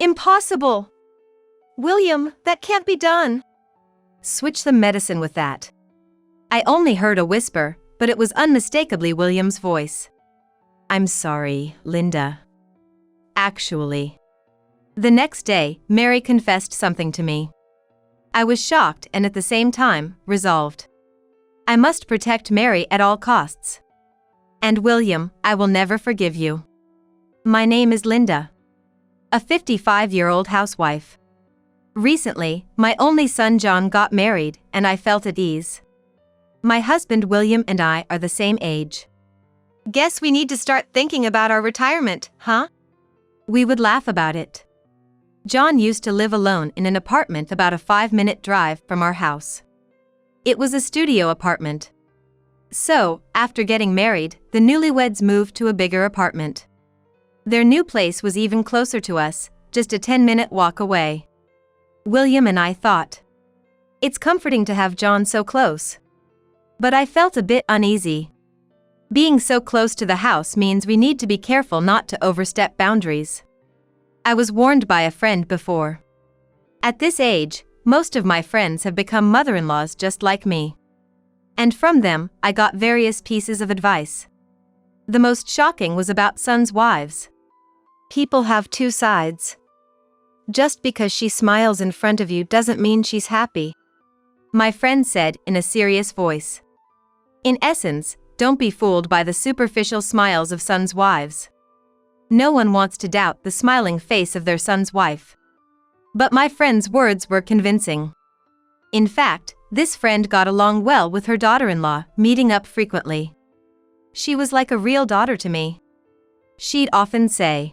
Impossible! William, that can't be done. Switch the medicine with that. I only heard a whisper, but it was unmistakably William's voice. I'm sorry, Linda. Actually. The next day, Mary confessed something to me. I was shocked and at the same time, resolved. I must protect Mary at all costs. And William, I will never forgive you. My name is Linda. A 55-year-old housewife. Recently, my only son John got married, and I felt at ease. My husband William and I are the same age. Guess we need to start thinking about our retirement, huh? We would laugh about it. John used to live alone in an apartment about a 5-minute drive from our house. It was a studio apartment. So, after getting married, the newlyweds moved to a bigger apartment. Their new place was even closer to us, just a 10-minute walk away. William and I thought, it's comforting to have John so close. But I felt a bit uneasy. Being so close to the house means we need to be careful not to overstep boundaries. I was warned by a friend before. At this age, most of my friends have become mother-in-laws just like me. And from them, I got various pieces of advice. The most shocking was about sons' wives. People have two sides. Just because she smiles in front of you doesn't mean she's happy. My friend said in a serious voice. In essence, don't be fooled by the superficial smiles of sons' wives. No one wants to doubt the smiling face of their son's wife. But my friend's words were convincing. In fact, this friend got along well with her daughter-in-law, meeting up frequently. She was like a real daughter to me. She'd often say.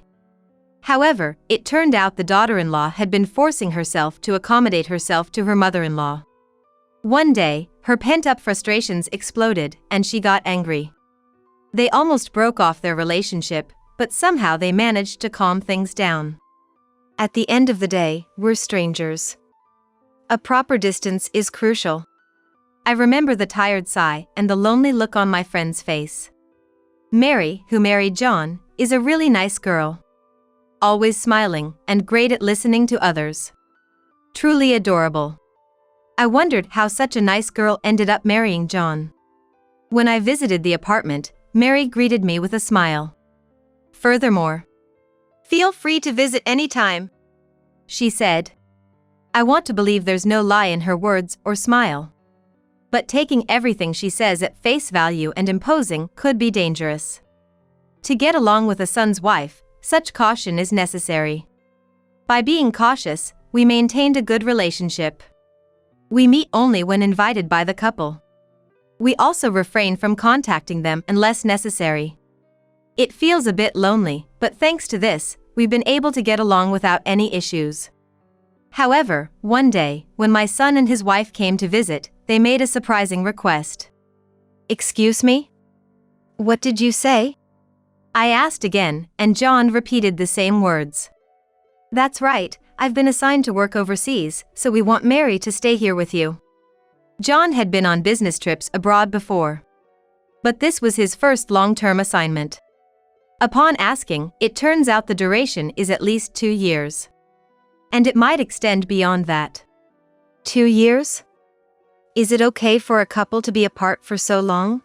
However, it turned out the daughter-in-law had been forcing herself to accommodate herself to her mother-in-law. One day, her pent-up frustrations exploded and she got angry. They almost broke off their relationship, but somehow they managed to calm things down. At the end of the day, we're strangers. A proper distance is crucial. I remember the tired sigh and the lonely look on my friend's face. Mary, who married John, is a really nice girl. Always smiling and great at listening to others. Truly adorable. I wondered how such a nice girl ended up marrying John. When I visited the apartment, Mary greeted me with a smile. Furthermore, feel free to visit anytime, she said. I want to believe there's no lie in her words or smile. But taking everything she says at face value and imposing could be dangerous. To get along with a son's wife, such caution is necessary. By being cautious, we maintained a good relationship. We meet only when invited by the couple. We also refrain from contacting them unless necessary. It feels a bit lonely, but thanks to this, we've been able to get along without any issues. However, one day, when my son and his wife came to visit, they made a surprising request. Excuse me? What did you say? I asked again, and John repeated the same words. That's right, I've been assigned to work overseas, so we want Mary to stay here with you. John had been on business trips abroad before. But this was his first long-term assignment. Upon asking, it turns out the duration is at least 2 years. And it might extend beyond that. 2 years? Is it okay for a couple to be apart for so long?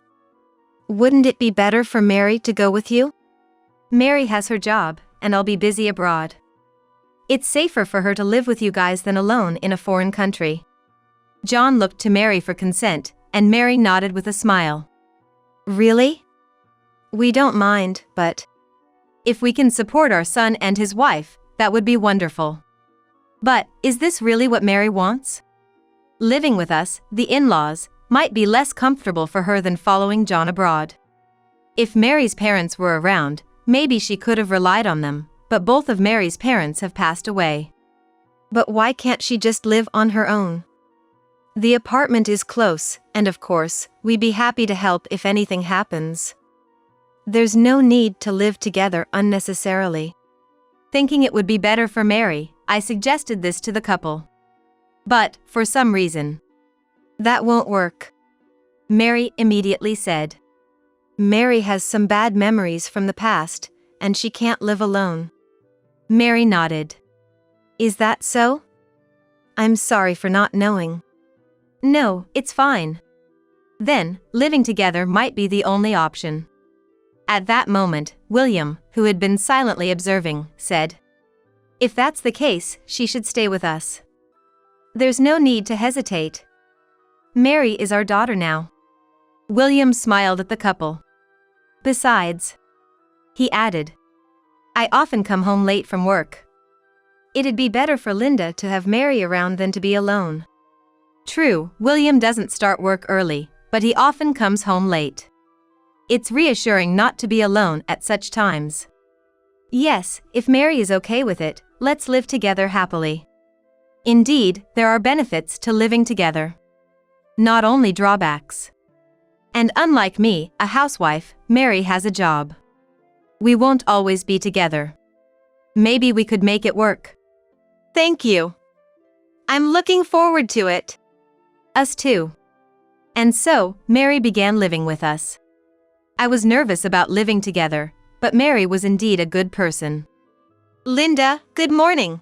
Wouldn't it be better for Mary to go with you? Mary has her job, and I'll be busy abroad. It's safer for her to live with you guys than alone in a foreign country. John looked to Mary for consent, and Mary nodded with a smile. Really? We don't mind, but if we can support our son and his wife, that would be wonderful. But, is this really what Mary wants? Living with us, the in-laws, might be less comfortable for her than following John abroad. If Mary's parents were around, maybe she could have relied on them, but both of Mary's parents have passed away. But why can't she just live on her own? The apartment is close, and of course, we'd be happy to help if anything happens. There's no need to live together unnecessarily. Thinking it would be better for Mary, I suggested this to the couple. But, for some reason, that won't work. Mary immediately said. Mary has some bad memories from the past, and she can't live alone. Mary nodded. Is that so? I'm sorry for not knowing. No, it's fine. Then, living together might be the only option. At that moment, William, who had been silently observing, said, "If that's the case, she should stay with us. There's no need to hesitate. Mary is our daughter now." William smiled at the couple. "Besides," he added, "I often come home late from work. It'd be better for Linda to have Mary around than to be alone." True, William doesn't start work early, but he often comes home late. It's reassuring not to be alone at such times. Yes, if Mary is okay with it, let's live together happily. Indeed, there are benefits to living together. Not only drawbacks. And unlike me, a housewife, Mary has a job. We won't always be together. Maybe we could make it work. Thank you. I'm looking forward to it. Us too. And so, Mary began living with us. I was nervous about living together, but Mary was indeed a good person. "Linda, good morning.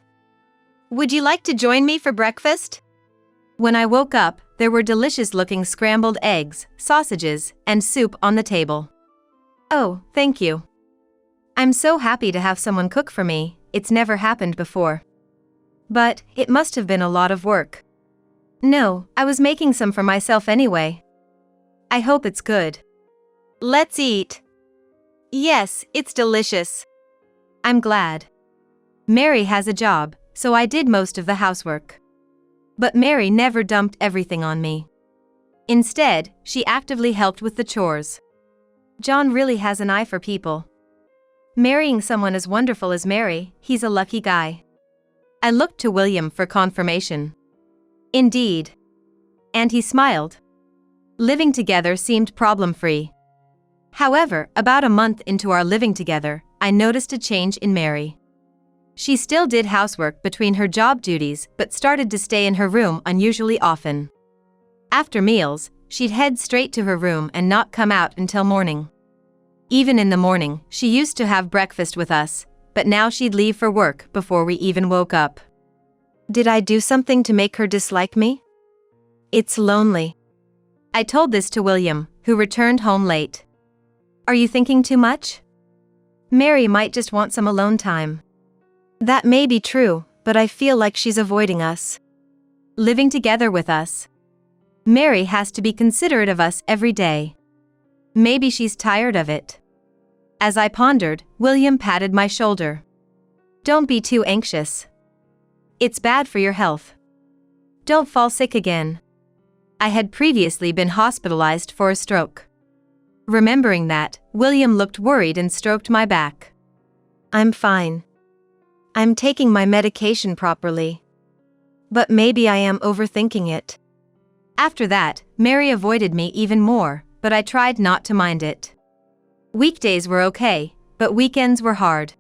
Would you like to join me for breakfast?" When I woke up, there were delicious-looking scrambled eggs, sausages, and soup on the table. "Oh, thank you. I'm so happy to have someone cook for me, it's never happened before. But, it must have been a lot of work." "No, I was making some for myself anyway. I hope it's good." "Let's eat." "Yes, it's delicious." "I'm glad." Mary has a job, so I did most of the housework. But Mary never dumped everything on me. Instead, she actively helped with the chores. John really has an eye for people. Marrying someone as wonderful as Mary, he's a lucky guy. I looked to William for confirmation. Indeed. And he smiled. Living together seemed problem-free. However, about a month into our living together, I noticed a change in Mary. She still did housework between her job duties but started to stay in her room unusually often. After meals, she'd head straight to her room and not come out until morning. Even in the morning, she used to have breakfast with us, but now she'd leave for work before we even woke up. Did I do something to make her dislike me? It's lonely. I told this to William, who returned home late. Are you thinking too much? Mary might just want some alone time. That may be true, but I feel like she's avoiding us. Living together with us. Mary has to be considerate of us every day. Maybe she's tired of it. As I pondered, William patted my shoulder. Don't be too anxious. It's bad for your health. Don't fall sick again. I had previously been hospitalized for a stroke. Remembering that, William looked worried and stroked my back. I'm fine. I'm taking my medication properly. But maybe I am overthinking it. After that, Mary avoided me even more, but I tried not to mind it. Weekdays were okay, but weekends were hard.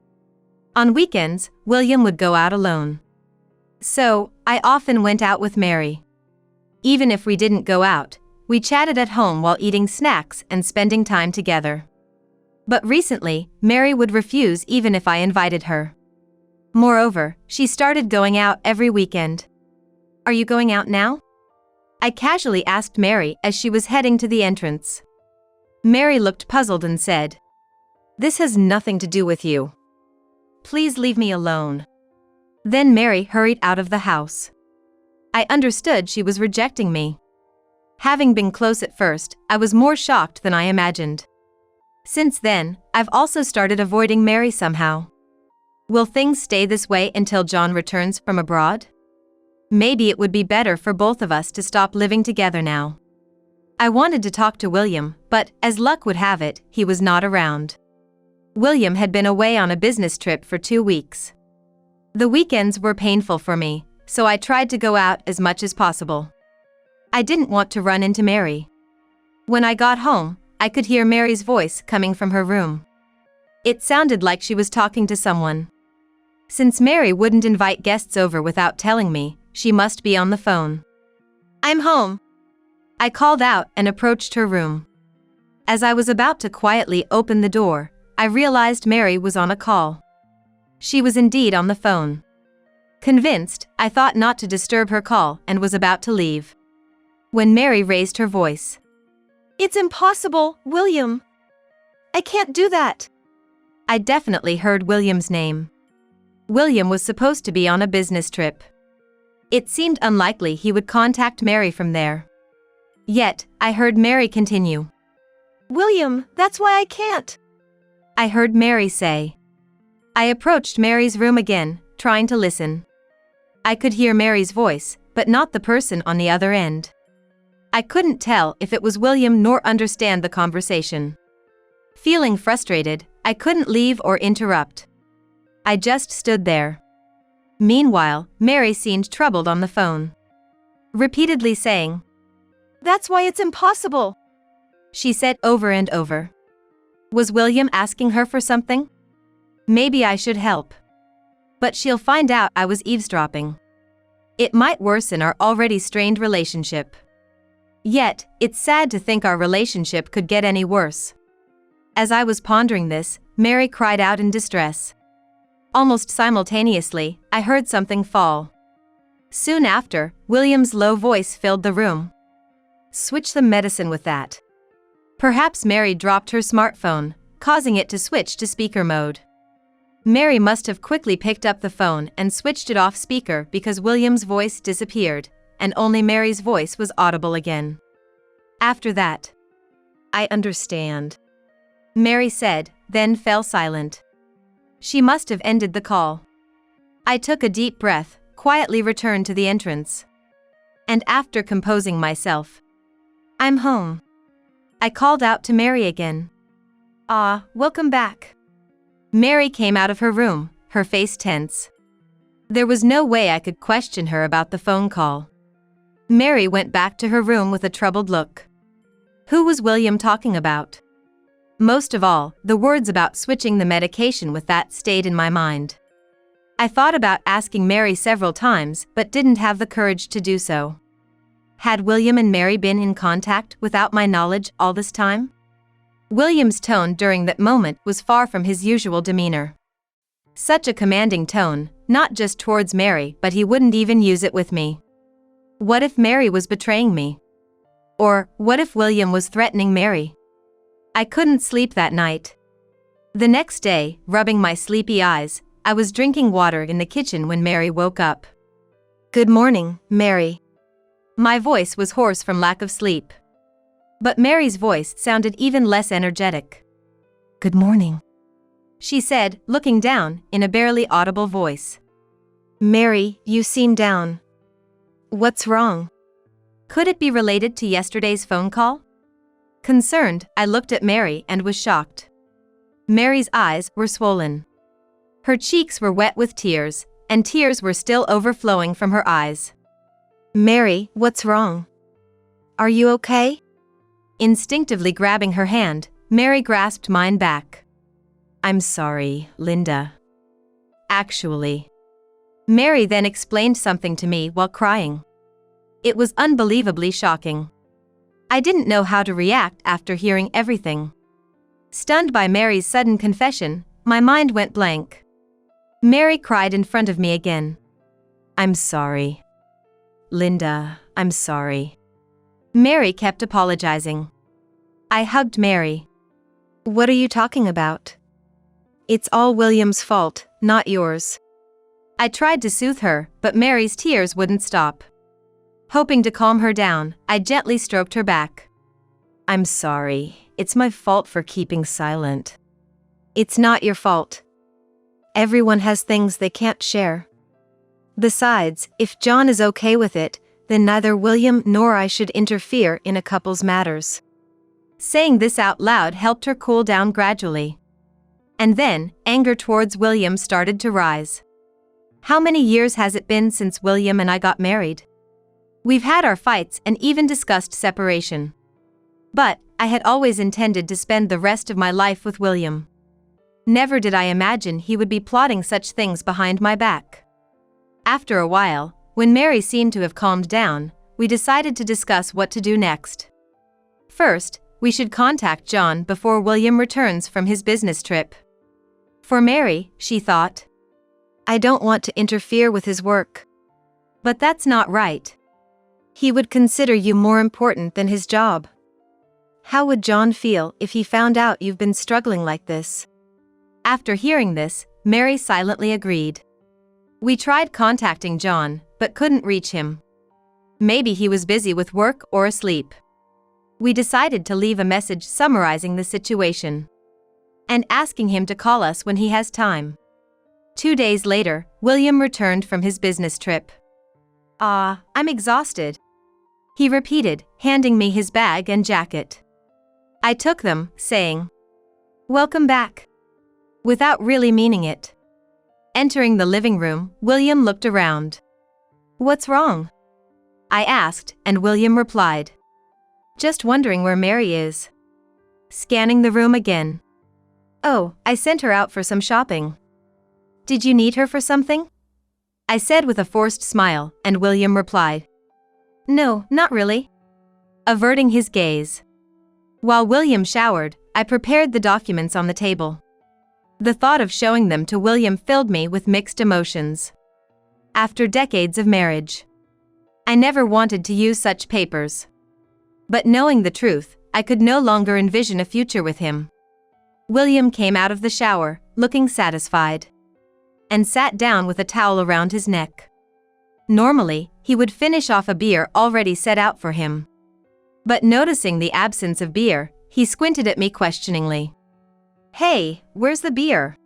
On weekends, William would go out alone. So, I often went out with Mary. Even if we didn't go out, we chatted at home while eating snacks and spending time together. But recently, Mary would refuse even if I invited her. Moreover, she started going out every weekend. Are you going out now? I casually asked Mary as she was heading to the entrance. Mary looked puzzled and said, This has nothing to do with you. Please leave me alone. Then Mary hurried out of the house. I understood she was rejecting me. Having been close at first, I was more shocked than I imagined. Since then, I've also started avoiding Mary somehow. Will things stay this way until John returns from abroad? Maybe it would be better for both of us to stop living together now. I wanted to talk to William, but, as luck would have it, he was not around. William had been away on a business trip for 2 weeks. The weekends were painful for me, so I tried to go out as much as possible. I didn't want to run into Mary. When I got home, I could hear Mary's voice coming from her room. It sounded like she was talking to someone. Since Mary wouldn't invite guests over without telling me, she must be on the phone. I'm home. I called out and approached her room. As I was about to quietly open the door, I realized Mary was on a call. She was indeed on the phone. Convinced, I thought not to disturb her call and was about to leave, when Mary raised her voice. It's impossible, William. I can't do that. I definitely heard William's name. William was supposed to be on a business trip. It seemed unlikely he would contact Mary from there. Yet, I heard Mary continue. William, that's why I can't. I heard Mary say. I approached Mary's room again, trying to listen. I could hear Mary's voice, but not the person on the other end. I couldn't tell if it was William nor understand the conversation. Feeling frustrated, I couldn't leave or interrupt. I just stood there. Meanwhile, Mary seemed troubled on the phone, repeatedly saying, That's why it's impossible, she said over and over. Was William asking her for something? Maybe I should help. But she'll find out I was eavesdropping. It might worsen our already strained relationship. Yet, it's sad to think our relationship could get any worse. As I was pondering this, Mary cried out in distress. Almost simultaneously, I heard something fall. Soon after, William's low voice filled the room. Switch the medicine with that. Perhaps Mary dropped her smartphone, causing it to switch to speaker mode. Mary must have quickly picked up the phone and switched it off speaker because William's voice disappeared, and only Mary's voice was audible again. After that, I understand, Mary said, then fell silent. She must have ended the call. I took a deep breath, quietly returned to the entrance. And after composing myself, I'm home, I called out to Mary again. Welcome back. Mary came out of her room, her face tense. There was no way I could question her about the phone call. Mary went back to her room with a troubled look. Who was William talking about? Most of all, the words about switching the medication with that stayed in my mind. I thought about asking Mary several times but didn't have the courage to do so. Had William and Mary been in contact without my knowledge all this time? William's tone during that moment was far from his usual demeanor. Such a commanding tone, not just towards Mary, but he wouldn't even use it with me. What if Mary was betraying me? Or, what if William was threatening Mary? I couldn't sleep that night. The next day, rubbing my sleepy eyes, I was drinking water in the kitchen when Mary woke up. Good morning, Mary. My voice was hoarse from lack of sleep. But Mary's voice sounded even less energetic. Good morning, she said, looking down, in a barely audible voice. Mary, you seem down. What's wrong? Could it be related to yesterday's phone call? Concerned, I looked at Mary and was shocked. Mary's eyes were swollen. Her cheeks were wet with tears, and tears were still overflowing from her eyes. Mary, what's wrong? Are you okay? Instinctively grabbing her hand, Mary grasped mine back. I'm sorry, Linda. Actually. Mary then explained something to me while crying. It was unbelievably shocking. I didn't know how to react after hearing everything. Stunned by Mary's sudden confession, my mind went blank. Mary cried in front of me again. I'm sorry. Linda, I'm sorry. Mary kept apologizing. I hugged Mary. What are you talking about? It's all William's fault, not yours. I tried to soothe her, but Mary's tears wouldn't stop. Hoping to calm her down, I gently stroked her back. I'm sorry, it's my fault for keeping silent. It's not your fault. Everyone has things they can't share. Besides, if John is okay with it, then neither William nor I should interfere in a couple's matters. Saying this out loud helped her cool down gradually. And then, anger towards William started to rise. How many years has it been since William and I got married? We've had our fights and even discussed separation. But, I had always intended to spend the rest of my life with William. Never did I imagine he would be plotting such things behind my back. After a while, when Mary seemed to have calmed down, we decided to discuss what to do next. First, we should contact John before William returns from his business trip. For Mary, she thought, I don't want to interfere with his work. But that's not right. He would consider you more important than his job. How would John feel if he found out you've been struggling like this? After hearing this, Mary silently agreed. We tried contacting John, but couldn't reach him. Maybe he was busy with work or asleep. We decided to leave a message summarizing the situation and asking him to call us when he has time. 2 days later, William returned from his business trip. I'm exhausted," he repeated, handing me his bag and jacket. I took them, saying, "Welcome back," without really meaning it. Entering the living room, William looked around. "What's wrong?" I asked, and William replied, "Just wondering where Mary is." Scanning the room again. "Oh, I sent her out for some shopping." "Did you need her for something?" I said with a forced smile, and William replied, "No, not really," averting his gaze. While William showered, I prepared the documents on the table. The thought of showing them to William filled me with mixed emotions. After decades of marriage, I never wanted to use such papers. But knowing the truth, I could no longer envision a future with him. William came out of the shower, looking satisfied, and sat down with a towel around his neck. Normally, he would finish off a beer already set out for him. But noticing the absence of beer, he squinted at me questioningly. "Hey, where's the beer?"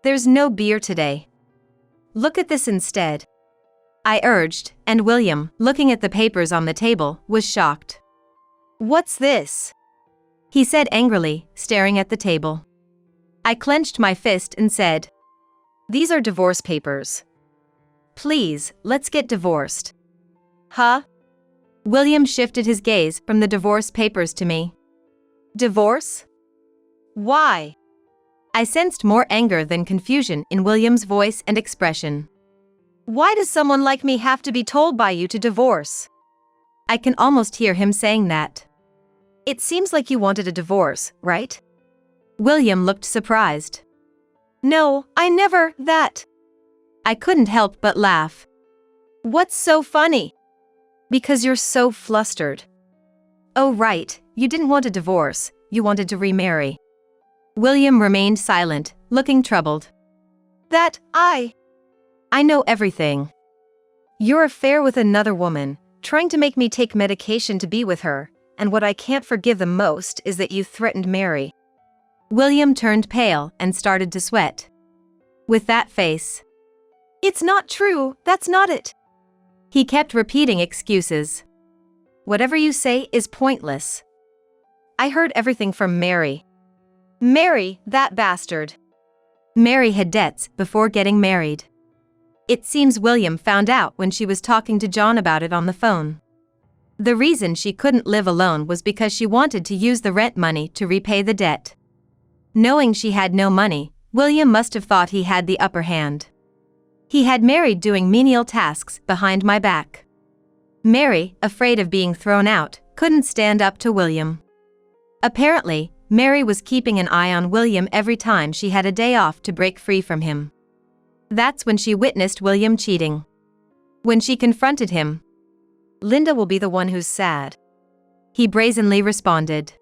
"There's no beer today. Look at this instead," I urged, and William, looking at the papers on the table, was shocked. "What's this?" he said angrily, staring at the table. I clenched my fist and said, "These are divorce papers. Please, let's get divorced." "Huh?" William shifted his gaze from the divorce papers to me. "Divorce? Why?" I sensed more anger than confusion in William's voice and expression. "Why does someone like me have to be told by you to divorce?" I can almost hear him saying that. "It seems like you wanted a divorce, right?" William looked surprised. "No, I never, that." I couldn't help but laugh. "What's so funny?" "Because you're so flustered." "Oh right, you didn't want a divorce, you wanted to remarry." William remained silent, looking troubled. "That, I know everything. Your affair with another woman, trying to make me take medication to be with her, and what I can't forgive the most is that you threatened Mary." William turned pale and started to sweat. With that face. "It's not true, that's not it." He kept repeating excuses. "Whatever you say is pointless. I heard everything from Mary." "Mary, that bastard." Mary had debts before getting married. It seems William found out when she was talking to John about it on the phone. The reason she couldn't live alone was because she wanted to use the rent money to repay the debt. Knowing she had no money, William must have thought he had the upper hand. He had Mary doing menial tasks behind my back. Mary, afraid of being thrown out, couldn't stand up to William. Apparently, Mary was keeping an eye on William every time she had a day off to break free from him. That's when she witnessed William cheating. When she confronted him, "Linda will be the one who's sad," he brazenly responded.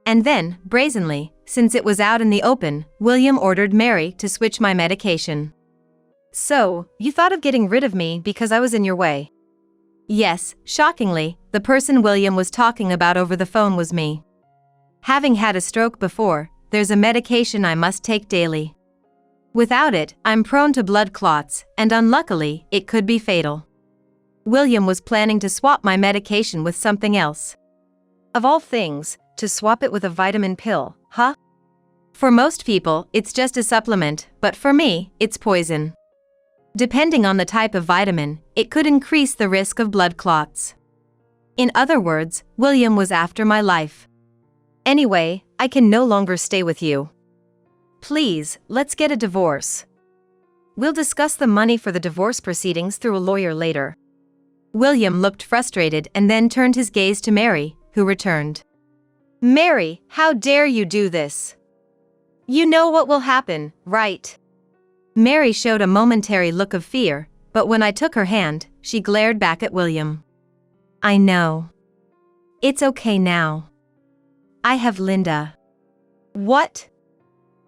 And then, brazenly, since it was out in the open, William ordered Mary to switch my medication. "So, you thought of getting rid of me because I was in your way?" Yes, shockingly, the person William was talking about over the phone was me. Having had a stroke before, there's a medication I must take daily. Without it, I'm prone to blood clots, and unluckily, it could be fatal. William was planning to swap my medication with something else. Of all things, to swap it with a vitamin pill, huh? For most people, it's just a supplement, but for me, it's poison. Depending on the type of vitamin, it could increase the risk of blood clots. In other words, William was after my life. "Anyway, I can no longer stay with you. Please, let's get a divorce. We'll discuss the money for the divorce proceedings through a lawyer later." William looked frustrated and then turned his gaze to Mary, who returned. "Mary, how dare you do this? You know what will happen, right?" Mary showed a momentary look of fear, but when I took her hand, she glared back at William. I know. It's okay now. I have Linda. What?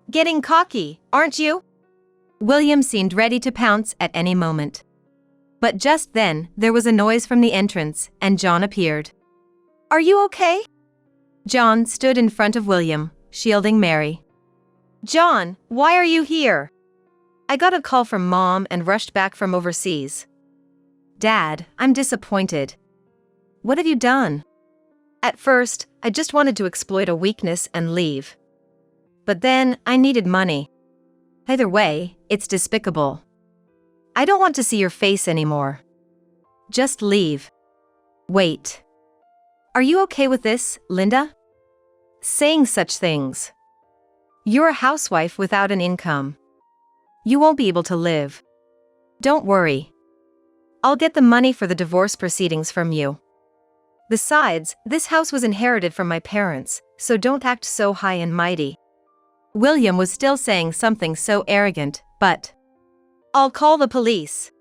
Getting cocky, aren't you? William seemed ready to pounce at any moment. But just then, there was a noise from the entrance, and John appeared. Are you okay? John stood in front of William, shielding Mary. John, why are you here? I got a call from Mom and rushed back from overseas. Dad, I'm disappointed. What have you done? At first, I just wanted to exploit a weakness and leave. But then, I needed money. Either way, it's despicable. I don't want to see your face anymore. Just leave. Wait. Are you okay with this, Linda? Saying such things. You're a housewife without an income. You won't be able to live. Don't worry. I'll get the money for the divorce proceedings from you. Besides, this house was inherited from my parents, so don't act so high and mighty. William was still saying something so arrogant, but I'll call the police,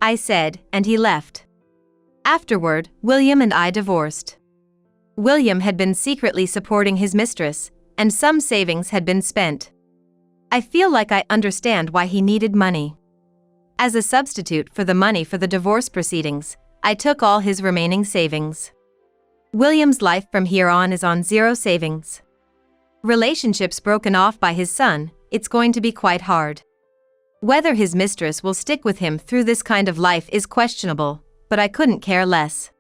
I said, and he left. Afterward, William and I divorced. William had been secretly supporting his mistress, and some savings had been spent. I feel like I understand why he needed money. As a substitute for the money for the divorce proceedings, I took all his remaining savings. William's life from here on is on zero savings. Relationships broken off by his son, it's going to be quite hard. Whether his mistress will stick with him through this kind of life is questionable, but I couldn't care less.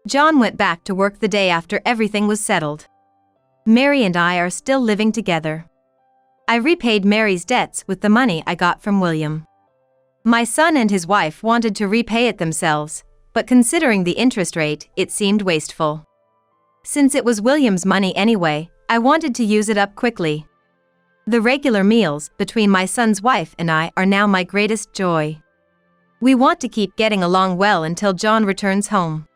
John went back to work the day after everything was settled. Mary and I are still living together. I repaid Mary's debts with the money I got from William. My son and his wife wanted to repay it themselves, but considering the interest rate, it seemed wasteful. Since it was William's money anyway, I wanted to use it up quickly. The regular meals between my son's wife and I are now my greatest joy. We want to keep getting along well until John returns home.